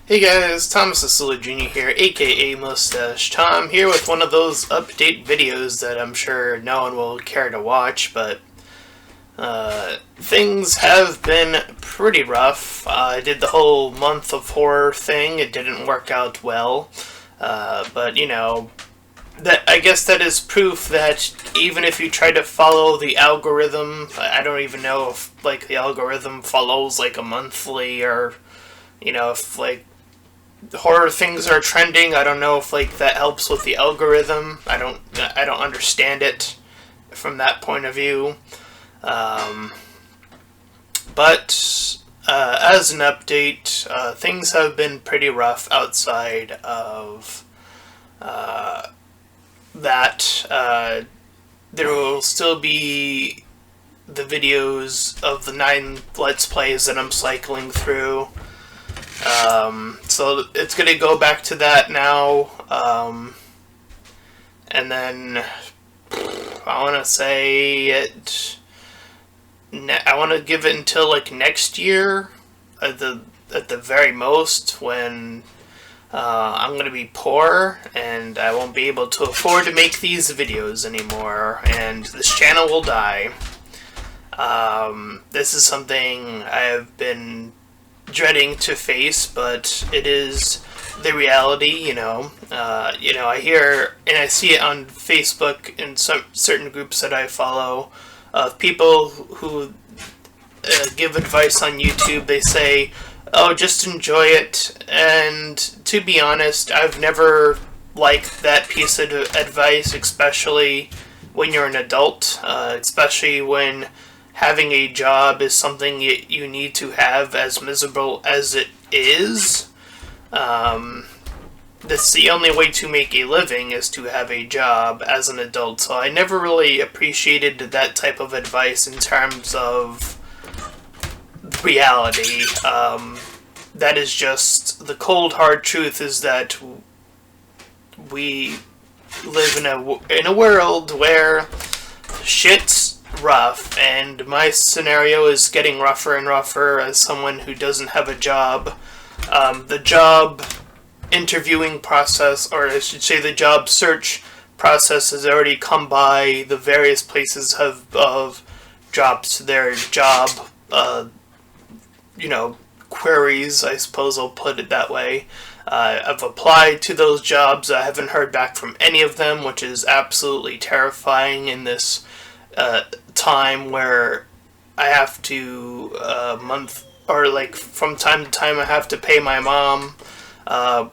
Hey guys, Thomas Asula Jr. here, aka Mustached. Tom here with one of those update videos that I'm sure no one will care to watch, but things have been pretty rough. I did the whole month of horror thing. It didn't work out well, but you know, that I guess that is proof that even if you try to follow the algorithm, I don't even know if like the algorithm follows like a monthly or if like horror things are trending. I don't know if like that helps with the algorithm. I don't understand it from that point of view. Um, but as an update, things have been pretty rough outside of that. There will still be the videos of the 9 Let's Plays that I'm cycling through. So it's going to go back to that now. And then I want to say I want to give it until like next year at the very most, when I'm going to be poor and I won't be able to afford to make these videos anymore, and this channel will die. This is something I have been dreading to face, but it is the reality. I hear and I see it on Facebook in some certain groups that I follow of people who give advice on YouTube. They say, "Oh, just enjoy it," and to be honest, I've never liked that piece of advice, especially when you're an adult, especially when having a job is something you need to have, as miserable as it is. That's the only way to make a living, is to have a job as an adult. So I never really appreciated that type of advice in terms of reality. That is just the cold hard truth, is that we live in a world where shit's rough, and my scenario is getting rougher and rougher as someone who doesn't have a job. The job interviewing process, or I should say the job search process, has already come by the various places of dropped their job queries, I suppose I'll put it that way. I've applied to those jobs. I haven't heard back from any of them, which is absolutely terrifying in this time where I have to month, or like from time to time I have to pay my mom,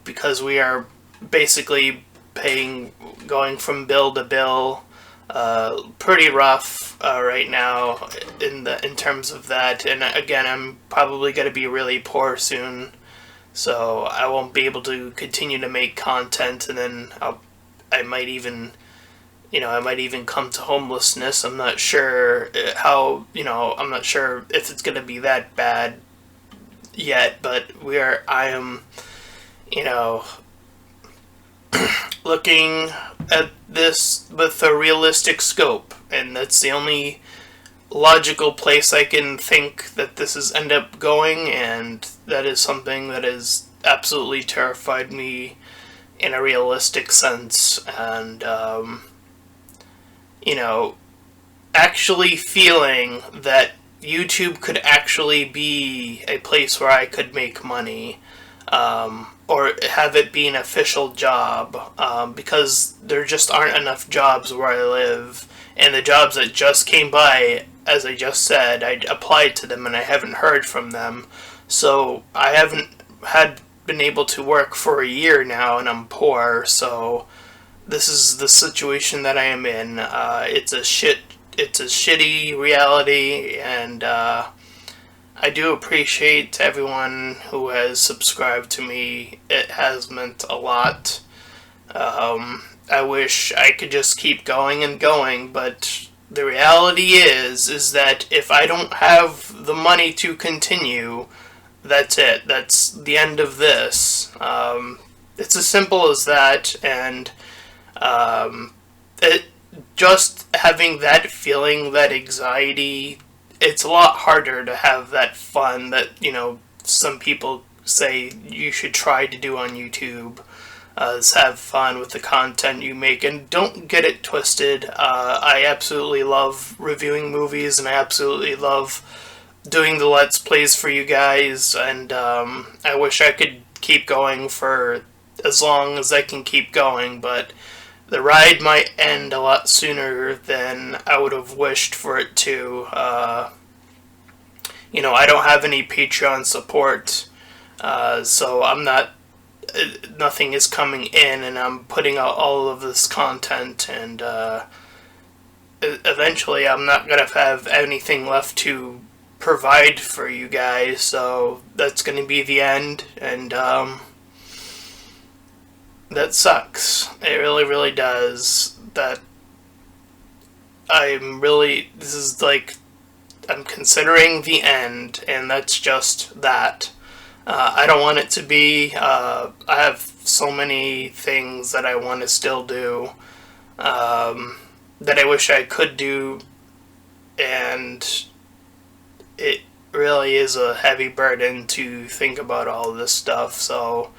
because we are basically going from bill to bill. Pretty rough right now in terms of that, and again, I'm probably going to be really poor soon, so I won't be able to continue to make content, and then I might even come to homelessness. I'm not sure I'm not sure if it's going to be that bad yet, but I am, looking at this with a realistic scope, and that's the only logical place I can think that this is end up going, and that is something that has absolutely terrified me in a realistic sense. And actually feeling that YouTube could actually be a place where I could make money, or have it be an official job, because there just aren't enough jobs where I live, and the jobs that just came by, as I just said, I applied to them and I haven't heard from them, so I haven't been able to work for a year now, and I'm poor, so this is the situation that I am in. It's a shitty reality, and I do appreciate everyone who has subscribed to me. It has meant a lot. I wish I could just keep going and going, but the reality is that if I don't have the money to continue, that's it. That's the end of this. It's as simple as that, and just having that feeling, that anxiety, it's a lot harder to have that fun that, some people say you should try to do on YouTube. Is have fun with the content you make, and don't get it twisted. I absolutely love reviewing movies, and I absolutely love doing the Let's Plays for you guys, and I wish I could keep going for as long as I can keep going, but the ride might end a lot sooner than I would have wished for it to. I don't have any Patreon support, so I'm not. Nothing is coming in, and I'm putting out all of this content, and eventually I'm not gonna have anything left to provide for you guys. So that's gonna be the end, and that sucks. It really, really does. That this is like, I'm considering the end, and that's just that. I don't want it to be. I have so many things that I want to still do, that I wish I could do, and it really is a heavy burden to think about all of this stuff. So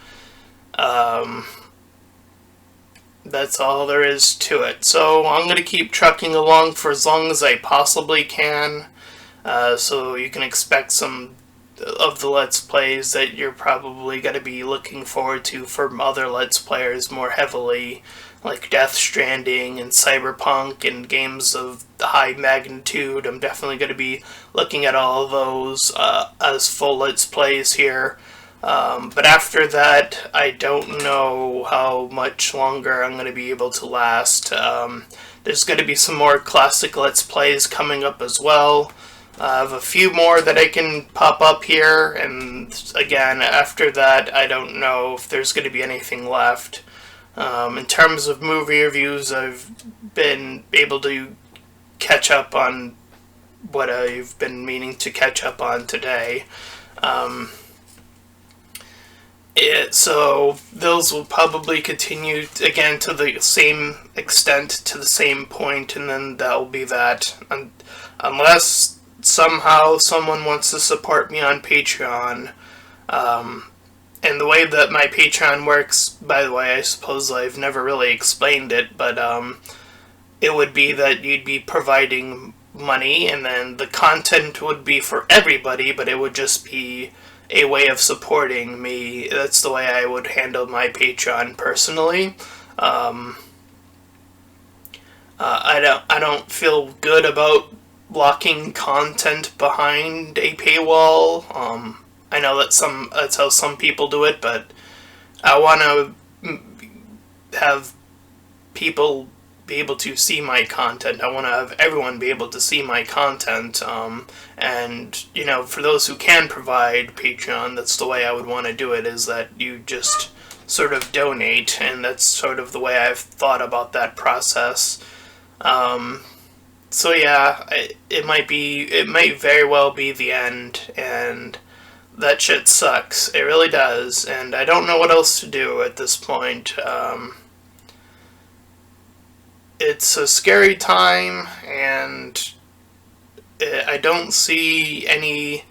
that's all there is to it. So I'm going to keep trucking along for as long as I possibly can, so you can expect some of the Let's Plays that you're probably going to be looking forward to from other Let's Players more heavily, like Death Stranding and Cyberpunk and games of high magnitude. I'm definitely going to be looking at all of those as full Let's Plays here. But after that, I don't know how much longer I'm going to be able to last. There's going to be some more classic Let's Plays coming up as well. I have a few more that I can pop up here, and again, after that, I don't know if there's going to be anything left. In terms of movie reviews, I've been able to catch up on what I've been meaning to catch up on today. So those will probably continue again to the same extent, to the same point, and then that'll be that. Unless somehow someone wants to support me on Patreon. And the way that my Patreon works, by the way, I suppose I've never really explained it, but it would be that you'd be providing money, and then the content would be for everybody, but it would just be a way of supporting me. That's the way I would handle my Patreon personally. I don't feel good about locking content behind a paywall. I know that's how some people do it, but I want to have people be able to see my content. I want to have everyone be able to see my content. And, for those who can provide Patreon, that's the way I would want to do it, is that you just sort of donate, and that's sort of the way I've thought about that process. So yeah, it might very well be the end, and that shit sucks. It really does, and I don't know what else to do at this point. It's a scary time, and I don't see any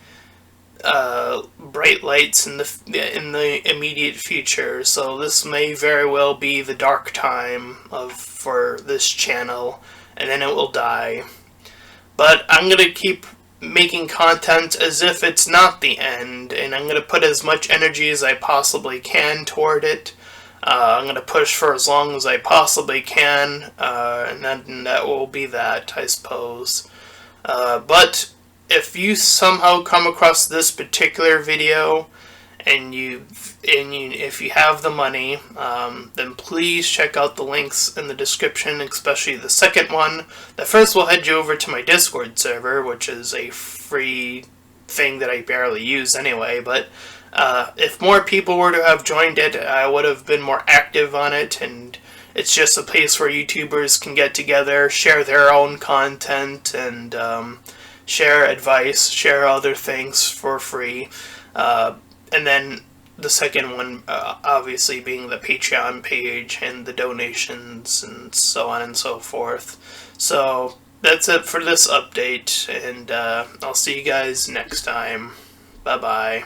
bright lights in the immediate future. So this may very well be the dark time for this channel, and then it will die. But I'm going to keep making content as if it's not the end, and I'm going to put as much energy as I possibly can toward it. I'm going to push for as long as I possibly can, and then that will be that, I suppose. But if you somehow come across this particular video, and if you have the money, then please check out the links in the description, especially the second one. The first will head you over to my Discord server, which is a free thing that I barely use anyway, but if more people were to have joined it, I would have been more active on it, and it's just a place where YouTubers can get together, share their own content, and share advice, share other things for free. And then the second one, obviously, being the Patreon page and the donations and so on and so forth. So that's it for this update, and I'll see you guys next time. Bye-bye.